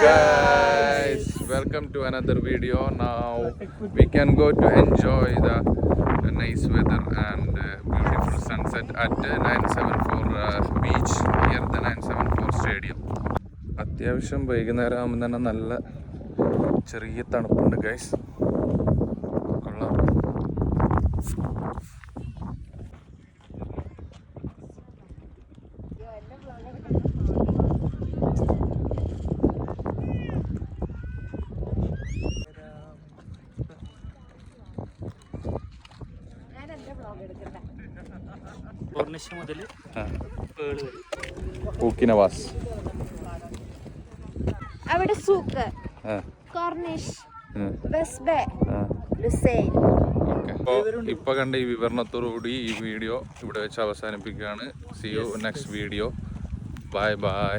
guys, welcome to another video. Now we can go to enjoy the nice weather and beautiful sunset at 974 beach near the 974 stadium. അത്യാവശ്യം വൈകുന്നേരം ആകുമ്പോൾ തന്നെ നല്ല ചെറിയ തണുപ്പുണ്ട് guys. കൊള്ളാം. പൂക്കിനവാസ് അവിടെ സൂക്ക് കോർണിഷ് വെസ്ബേ ലുസൈൻ. ഇപ്പൊ കണ്ട ഈ വിവരണത്തോടുകൂടി ഈ വീഡിയോ ഇവിടെ വെച്ച് അവസാനിപ്പിക്കുകയാണ്. C you next video. Bye bye.